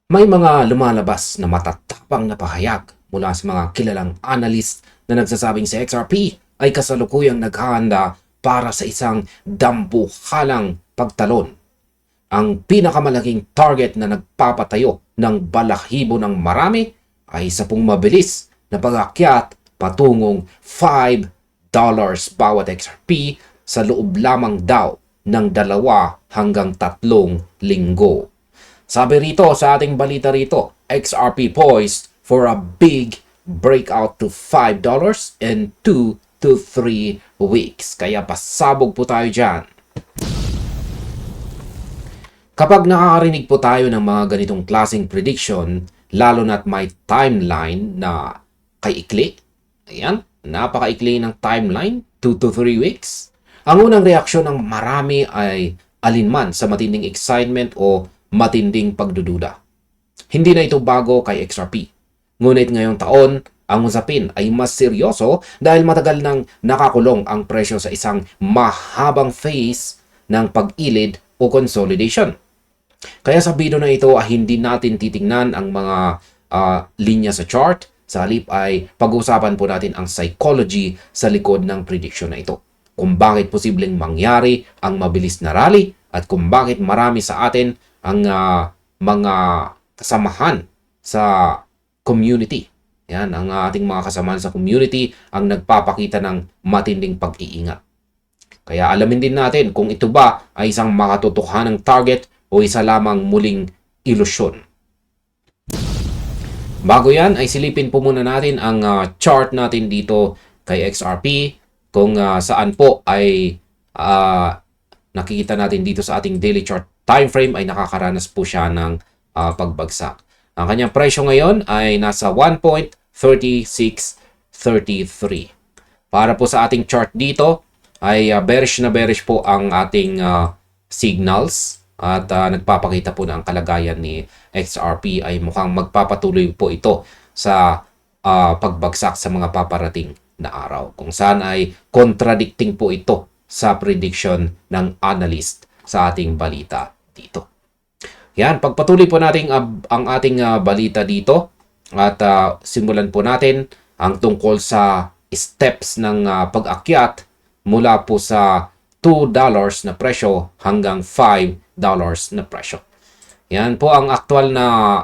May mga lumalabas na matatapang na pahayag mula sa mga kilalang analyst na nagsasabing si XRP ay kasalukuyang naghahanda para sa isang dambuhalang pagtalon. Ang pinakamalaking target na nagpapatayo ng balahibo ng marami ay sa pong mabilis na pag-akyat patungong $5 bawat XRP sa loob lamang daw ng 2 hanggang 3 linggo. Sabi rito sa ating balita rito, XRP poised for a big breakout to $5 in 2 to 3 weeks. Kaya pasabog po tayo dyan. Kapag nakakarinig po tayo ng mga ganitong klaseng prediction, lalo na't may timeline na kaikli, ayan, napakaikli ng timeline, 2 to 3 weeks, ang unang reaksyon ng marami ay alinman sa matinding excitement o matinding pagdududa. Hindi na ito bago kay XRP. Ngunit ngayong taon, ang usapin ay mas seryoso dahil matagal nang nakakulong ang presyo sa isang mahabang phase ng pag-ilid o consolidation. Kaya sa video na ito ay hindi natin titingnan ang mga linya sa chart. Sa halip ay pag-uusapan po natin ang psychology sa likod ng prediction na ito. Kung bakit posibleng mangyari ang mabilis na rally at kung bakit marami sa atin ang mga kasamahan sa community. Yan, ang ating mga kasamahan sa community ang nagpapakita ng matinding pag-iingat. Kaya alamin din natin kung ito ba ay isang makatotohanang target o isa lamang muling ilusyon. Bago yan ay silipin po muna natin ang chart natin dito kay XRP kung saan po ay nakikita natin dito sa ating daily chart time frame ay nakakaranas po siya ng pagbagsak. Ang kanyang presyo ngayon ay nasa 1.3633. Para po sa ating chart dito ay bearish na bearish po ang ating signals at nagpapakita po na ang kalagayan ni XRP ay mukhang magpapatuloy po ito sa pagbagsak sa mga paparating na araw. Kung saan ay contradicting po ito sa prediction ng analyst sa ating balita dito. Yan, pagpatuloy po natin ang ating balita dito at simulan po natin ang tungkol sa steps ng pag-akyat mula po sa $2 na presyo hanggang $5 na presyo. Yan po ang aktual na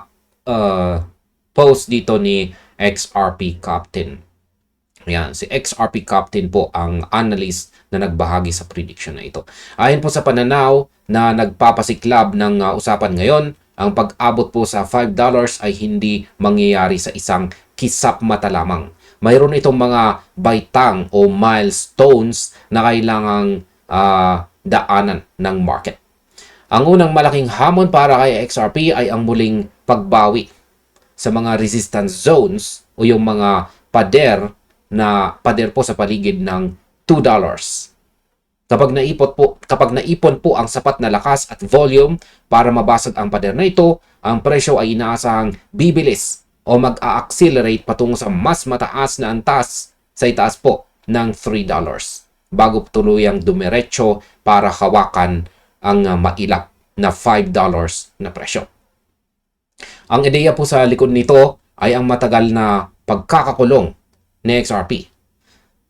post dito ni XRP Captain. Yan, si XRP Captain po ang analyst na nagbahagi sa prediction na ito. Ayon po sa pananaw na nagpapasiklab ng usapan ngayon, ang pag-abot po sa $5 ay hindi mangyayari sa isang kisap mata lamang. Mayroon itong mga baitang o milestones na kailangang daanan ng market. Ang unang malaking hamon para kay XRP ay ang muling pagbawi sa mga resistance zones o yung mga pader po sa paligid ng $2. Kapag naipon po ang sapat na lakas at volume para mabasag ang pader na ito, ang presyo ay inaasahang bibilis o mag-a-accelerate patungo sa mas mataas na antas sa itaas po ng $3 bago tuluyang dumiretso para hawakan ang mailap na $5 na presyo. Ang ideya po sa likod nito ay ang matagal na pagkakakulong ni XRP.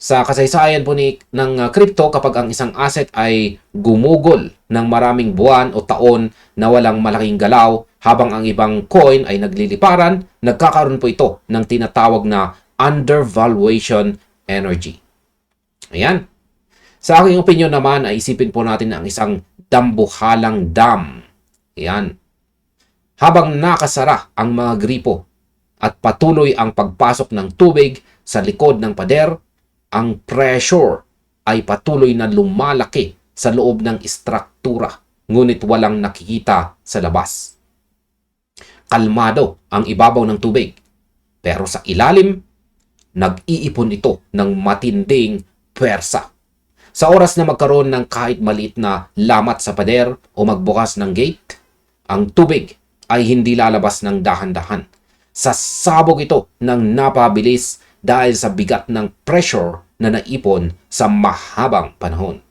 Sa kasaysayan po ng crypto, kapag ang isang asset ay gumugol ng maraming buwan o taon na walang malaking galaw habang ang ibang coin ay nagliliparan, nagkakaroon po ito ng tinatawag na undervaluation energy. Ayan. Sa aking opinion naman ay isipin po natin ang isang dambuhalang dam. Ayan. Habang nakasara ang mga gripo at patuloy ang pagpasok ng tubig sa likod ng pader, ang pressure ay patuloy na lumalaki sa loob ng istruktura, ngunit walang nakikita sa labas. Kalmado ang ibabaw ng tubig, pero sa ilalim, nag-iipon ito ng matinding pwersa. Sa oras na magkaroon ng kahit maliit na lamat sa pader o magbukas ng gate, ang tubig ay hindi lalabas ng dahan-dahan. Sasabog ito ng napabilis dahil sa bigat ng pressure na naipon sa mahabang panahon.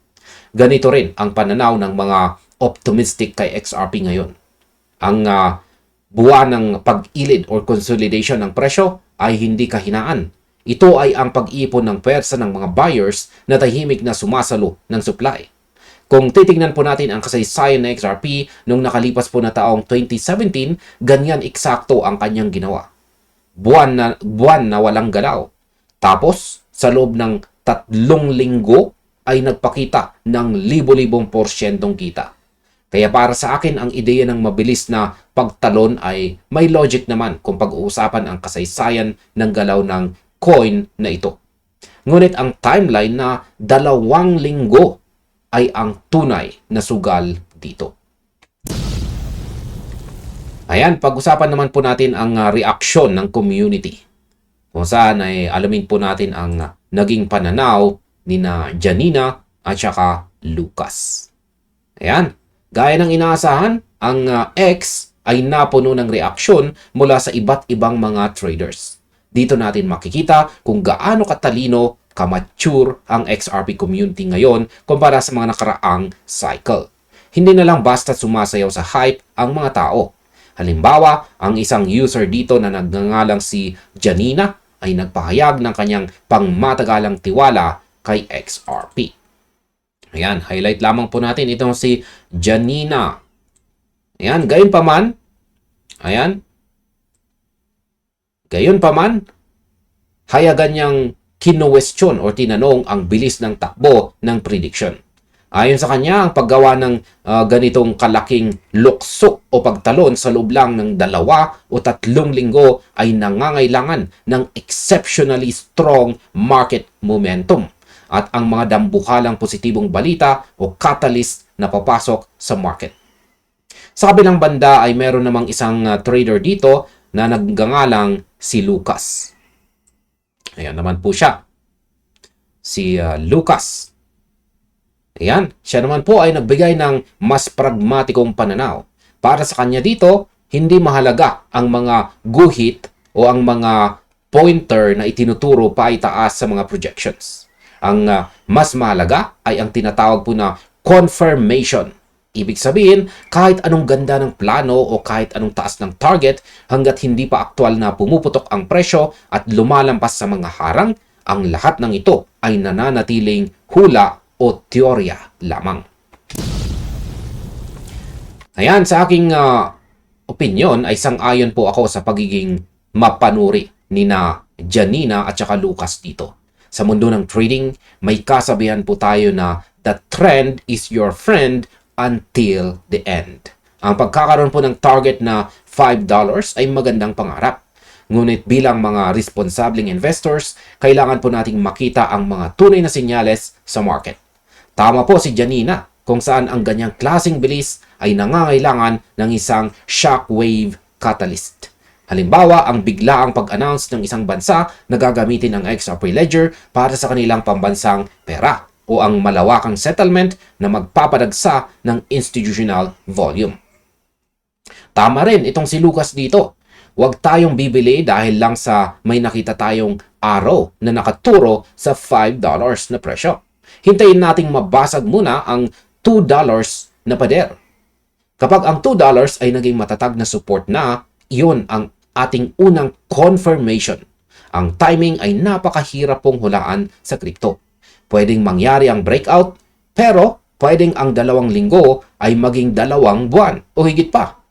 Ganito rin ang pananaw ng mga optimistic kay XRP ngayon. Ang buwan ng pag-ilid or consolidation ng presyo ay hindi kahinaan. Ito ay ang pag-ipon ng pwersa ng mga buyers na tahimik na sumasalo ng supply. Kung titingnan po natin ang kasaysayan ng XRP nung nakalipas po na taong 2017, ganyan eksakto ang kanyang ginawa. Buwan na walang galaw. Tapos, sa loob ng 3 linggo ay nagpakita ng libo-libong porsyentong kita. Kaya para sa akin, ang ideya ng mabilis na pagtalon ay may logic naman kung pag-uusapan ang kasaysayan ng galaw ng coin na ito. Ngunit ang timeline na 2 linggo ay ang tunay na sugal dito. Ayan, pag-usapan naman po natin ang reaksyon ng community. Kung saan ay alamin po natin ang naging pananaw ni na Janina at saka Lucas. Ayan, gaya ng inaasahan, ang X ay napuno ng reaksyon mula sa iba't ibang mga traders. Dito natin makikita kung gaano katalino, kamature ang XRP community ngayon kumpara sa mga nakaraang cycle. Hindi na lang basta sumasayaw sa hype ang mga tao. Halimbawa, ang isang user dito na nagngangalang si Janina ay nagpahayag ng kanyang pangmatagalang tiwala kay XRP. Ayan, highlight lamang po natin itong si Janina. Ayan, gayon pa man, hayagan niyang kinuwestiyon o tinanong ang bilis ng takbo ng prediction. Ayon sa kanya, ang paggawa ng ganitong kalaking lukso o pagtalon sa loob lang ng 2 o 3 linggo ay nangangailangan ng exceptionally strong market momentum at ang mga dambuhalang positibong balita o catalyst na papasok sa market. Sa kabilang banda ay meron namang isang trader dito na nagngangalang si Lucas. Ayan naman po siya. Si Lucas. Ayan, siya naman po ay nagbigay ng mas pragmatikong pananaw. Para sa kanya dito, hindi mahalaga ang mga guhit o ang mga pointer na itinuturo pa itaas sa mga projections. Ang mas mahalaga ay ang tinatawag po na confirmation. Ibig sabihin, kahit anong ganda ng plano o kahit anong taas ng target, hanggat hindi pa aktwal na pumuputok ang presyo at lumalampas sa mga harang, ang lahat ng ito ay nananatiling hula o teorya lamang. Ayan, sa aking opinion ay sang-ayon po ako sa pagiging mapanuri ni na Janina at saka Lucas dito. Sa mundo ng trading, may kasabihan po tayo na the trend is your friend until the end. Ang pagkakaroon po ng target na $5 ay magandang pangarap. Ngunit bilang mga responsableng investors, kailangan po nating makita ang mga tunay na senyales sa market. Tama po si Janina kung saan ang ganyang klaseng bilis ay nangangailangan ng isang shockwave catalyst. Halimbawa, ang biglaang pag-announce ng isang bansa na gagamitin ang XRP Ledger para sa kanilang pambansang pera o ang malawakang settlement na magpapadagsa ng institutional volume. Tama rin itong si Lucas dito. Huwag tayong bibili dahil lang sa may nakita tayong arrow na nakaturo sa $5 na presyo. Hintayin nating mabasag muna ang $2 na pader. Kapag ang $2 ay naging matatag na support na, iyon ang ating unang confirmation. Ang timing ay napakahirap pong hulaan sa crypto. Pwedeng mangyari ang breakout, pero pwedeng ang 2 linggo ay maging 2 buwan o higit pa.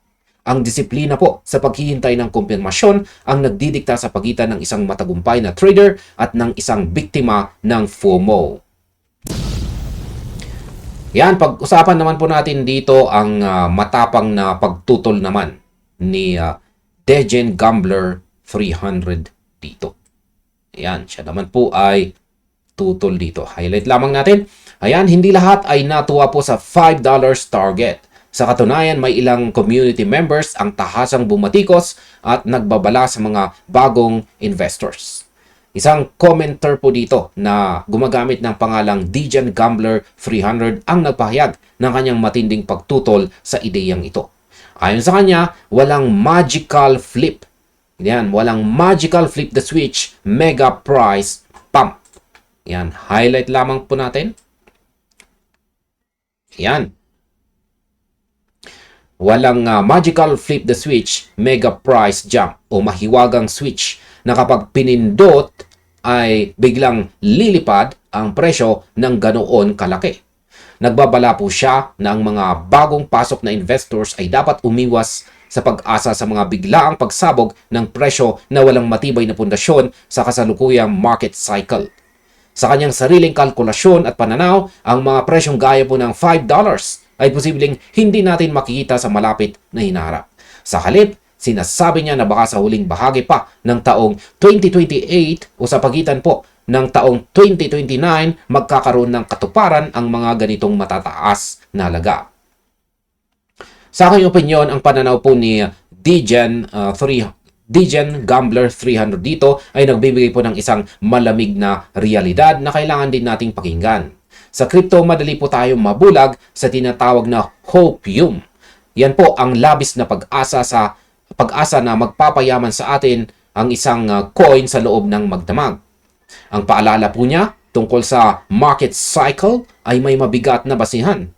Ang disiplina po sa paghihintay ng kumpirmasyon ang nagdidikta sa pagitan ng isang matagumpay na trader at ng isang biktima ng FOMO. Yan, pag-usapan naman po natin dito ang matapang na pagtutol naman ni Degen Gambler 300 dito. Ayan, siya naman po ay tutol dito. Highlight lamang natin. Ayan, hindi lahat ay natuwa po sa $5 target. Sa katunayan, may ilang community members ang tahasang bumatikos at nagbabala sa mga bagong investors. Isang commenter po dito na gumagamit ng pangalang Degen Gambler 300 ang nagpahayag ng kanyang matinding pagtutol sa ideyang ito. Ayon sa kanya, walang magical flip. Yan, walang magical flip the switch, mega price pump. Yan, highlight lamang po natin. Yan. Walang magical flip the switch, mega price jump o mahiwagang switch na kapag pinindot ay biglang lilipad ang presyo ng ganoon kalaki. Nagbabala po siya na ang mga bagong pasok na investors ay dapat umiwas sa pag-asa sa mga biglaang pagsabog ng presyo na walang matibay na pundasyon sa kasalukuyang market cycle. Sa kanyang sariling kalkulasyon at pananaw, ang mga presyong gaya po ng $5 ay posibleng hindi natin makikita sa malapit na hinaharap. Sa halip, sinasabi niya na baka sa huling bahagi pa ng taong 2028 o sa pagitan po ng taong 2029 magkakaroon ng katuparan ang mga ganitong matataas na halaga. Sa aking opinyon, ang pananaw po ni Degen Gambler 300 dito ay nagbibigay po ng isang malamig na realidad na kailangan din nating pakinggan. Sa crypto, madali po tayo mabulag sa tinatawag na hopium. Yan po ang labis na pag-asa na magpapayaman sa atin ang isang coin sa loob ng magdamag. Ang paalala po niya tungkol sa market cycle ay may mabigat na basihan.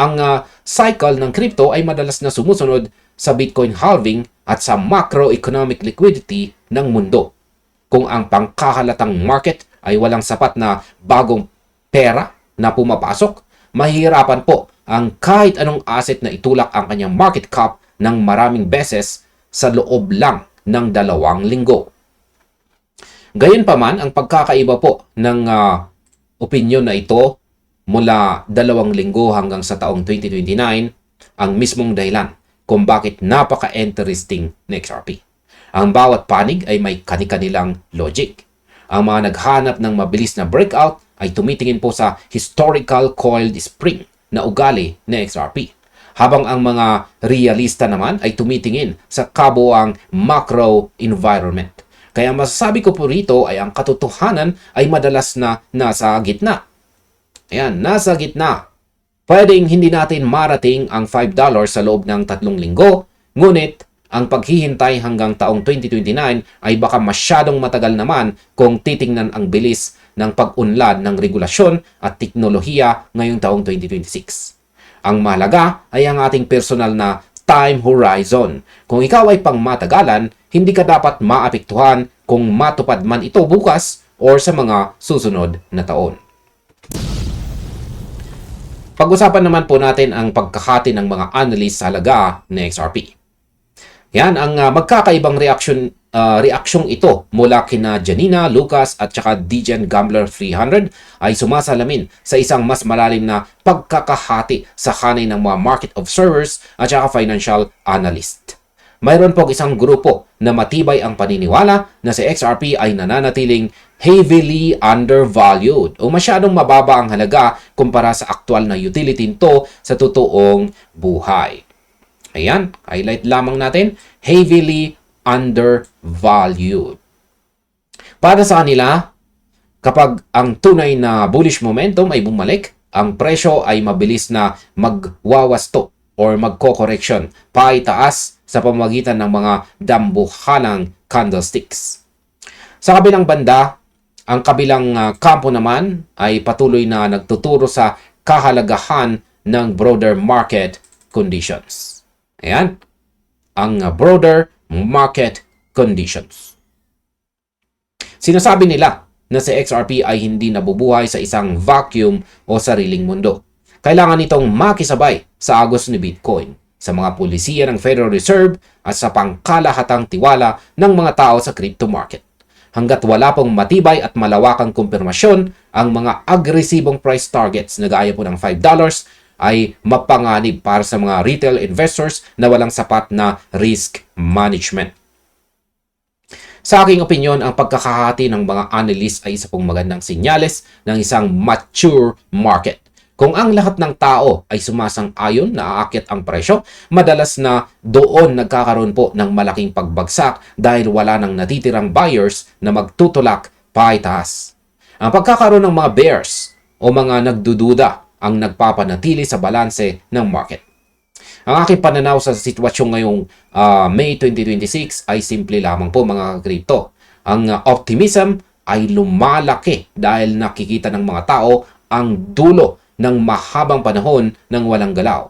Ang cycle ng crypto ay madalas na sumusunod sa Bitcoin halving at sa macroeconomic liquidity ng mundo. Kung ang pangkahalatang market ay walang sapat na bagong pera na pumapasok, mahihirapan po ang kahit anong asset na itulak ang kanyang market cap ng maraming beses sa loob lang ng 2 linggo. Gayunpaman, ang pagkakaiba po ng opinyon na ito mula 2 linggo hanggang sa taong 2029 ang mismong dahilan kung bakit napaka-interesting ng XRP. Ang bawat panig ay may kani-kanilang logic. Ang mga naghanap ng mabilis na breakout ay tumitingin po sa historical coiled spring na ugali ng XRP. Habang ang mga realista naman ay tumitingin sa kabuuang macro environment. Kaya masasabi ko po rito ay ang katotohanan ay madalas na nasa gitna. Ayan, nasa gitna. Pwedeng hindi natin marating ang $5 sa loob ng 3 linggo, ngunit ang paghihintay hanggang taong 2029 ay baka masyadong matagal naman kung titingnan ang bilis ng pag-unlad ng regulasyon at teknolohiya ngayong taong 2026. Ang mahalaga ay ang ating personal na time horizon. Kung ikaw ay pangmatagalan, hindi ka dapat maapektuhan kung matupad man ito bukas o sa mga susunod na taon. Pag-usapan naman po natin ang pagkakati ng mga analyst sa halaga ng XRP. Yan ang magkakaibang reaksyong ito mula kina Janina, Lucas at saka Degen Gambler 300 ay sumasalamin sa isang mas malalim na pagkakahati sa hanay ng mga market observers at saka financial analyst. Mayroon po isang grupo na matibay ang paniniwala na si XRP ay nananatiling heavily undervalued o masyadong mababa ang halaga kumpara sa aktual na utility nito sa totoong buhay. Ayan, highlight lamang natin, heavily undervalued. Para sa kanila, kapag ang tunay na bullish momentum ay bumalik, ang presyo ay mabilis na magwawasto or magko-correction paitaas sa pamamagitan ng mga dambuhalang candlesticks. Sa kabilang banda, ang kabilang kampo naman ay patuloy na nagtuturo sa kahalagahan ng broader market conditions. Ayan, ang broader market conditions. Sinasabi nila na si XRP ay hindi nabubuhay sa isang vacuum o sariling mundo. Kailangan itong makisabay sa agos ni Bitcoin, sa mga pulisiya ng Federal Reserve at sa pangkalahatang tiwala ng mga tao sa crypto market. Hanggat wala pong matibay at malawakang kumpirmasyon, ang mga agresibong price targets na gaya po ng $5 ay mapanganib para sa mga retail investors na walang sapat na risk management. Sa aking opinyon, ang pagkakahati ng mga analyst ay isa pong magandang senyales ng isang mature market. Kung ang lahat ng tao ay sumasang-ayon na aakyat ang presyo, madalas na doon nagkakaroon po ng malaking pagbagsak dahil wala nang natitirang buyers na magtutulak paitaas. Ang pagkakaroon ng mga bears o mga nagdududa ang nagpapanatili sa balanse ng market. Ang aking pananaw sa sitwasyon ngayong May 2026 ay simple lamang po mga crypto. Ang optimism ay lumalaki dahil nakikita ng mga tao ang dulo ng mahabang panahon ng walang galaw.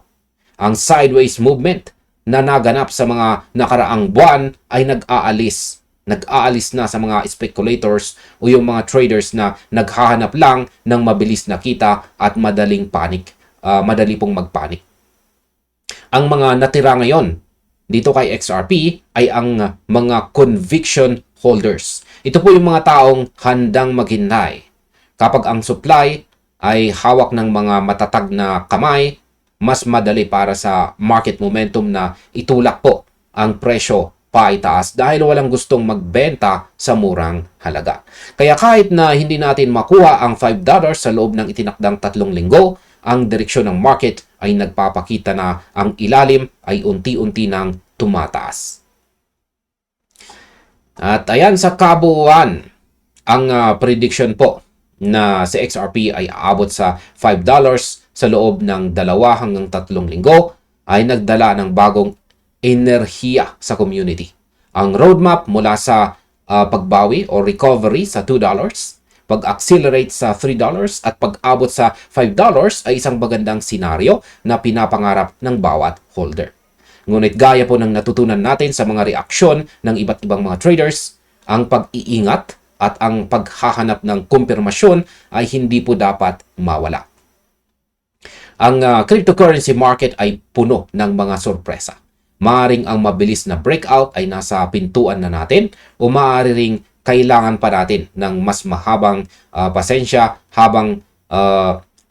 Ang sideways movement na naganap sa mga nakaraang buwan ay nag-aalis. Nag-aalis na sa mga speculators o yung mga traders na naghahanap lang ng mabilis na kita at madaling panic. Madali pong magpanik. Ang mga natira ngayon dito kay XRP ay ang mga conviction holders. Ito po yung mga taong handang maghintay. Kapag ang supply ay hawak ng mga matatag na kamay, mas madali para sa market momentum na itulak po ang presyo paitaas dahil walang gustong magbenta sa murang halaga. Kaya kahit na hindi natin makuha ang $5 sa loob ng itinakdang 3 linggo, ang direksyon ng market ay nagpapakita na ang ilalim ay unti-unti nang tumataas. At ayan sa kabuuan, ang prediction po na si XRP ay aabot sa $5 sa loob ng 2 hanggang 3 linggo ay nagdala ng bagong enerhiya sa community. Ang roadmap mula sa pagbawi o recovery sa $2, pag-accelerate sa $3 at pag-abot sa $5 ay isang magandang senaryo na pinapangarap ng bawat holder. Ngunit gaya po ng natutunan natin sa mga reaksyon ng iba't ibang mga traders, ang pag-iingat at ang paghahanap ng kumpirmasyon ay hindi po dapat mawala. Ang cryptocurrency market ay puno ng mga sorpresa. Maaring ang mabilis na breakout ay nasa pintuan na natin o maaari ring kailangan pa natin ng mas mahabang pasensya habang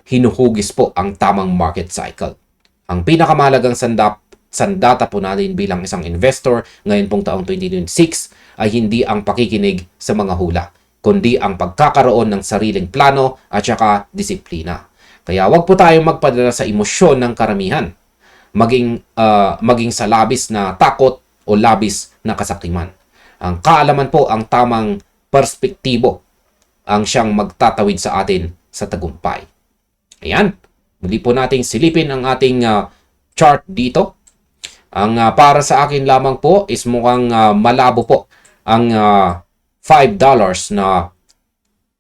hinuhugis po ang tamang market cycle. Ang pinakamahalagang sandata po natin bilang isang investor ngayon pong taong 2026 ay hindi ang pakikinig sa mga hula, kundi ang pagkakaroon ng sariling plano at saka disiplina. Kaya wag po tayong magpadala sa emosyon ng karamihan, maging sa labis na takot o labis na kasakiman. Ang kaalaman po ang tamang perspektibo ang siyang magtatawid sa atin sa tagumpay. Ayan, muli po nating silipin ang ating chart dito. Ang para sa akin lamang po is mukhang malabo po ang $5 na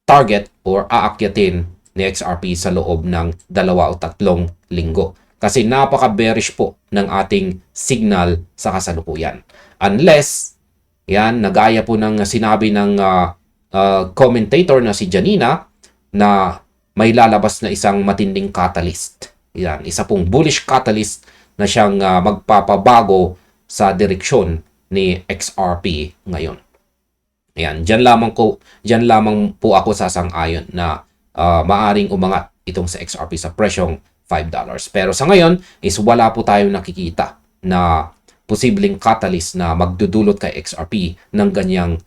target or aakyatin ni XRP sa loob ng 2 o 3 linggo. Kasi napaka-bearish po ng ating signal sa kasalukuyan. Unless, yan, nagaya po ng sinabi ng commentator na si Janina na may lalabas na isang matinding catalyst. Yan, isa pong bullish catalyst na siyang magpapabago sa direksyon ni XRP ngayon. Ayan, dyan lamang po ako sasang-ayon na maaring umangat itong sa XRP sa presyong $5. Pero sa ngayon is wala po tayong nakikita na posibleng catalyst na magdudulot kay XRP ng ganyang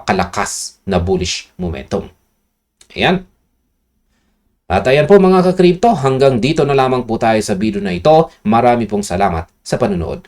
kalakas na bullish momentum. Ayan. At ayan po mga ka-crypto, hanggang dito na lamang po tayo sa video na ito. Marami pong salamat sa panonood.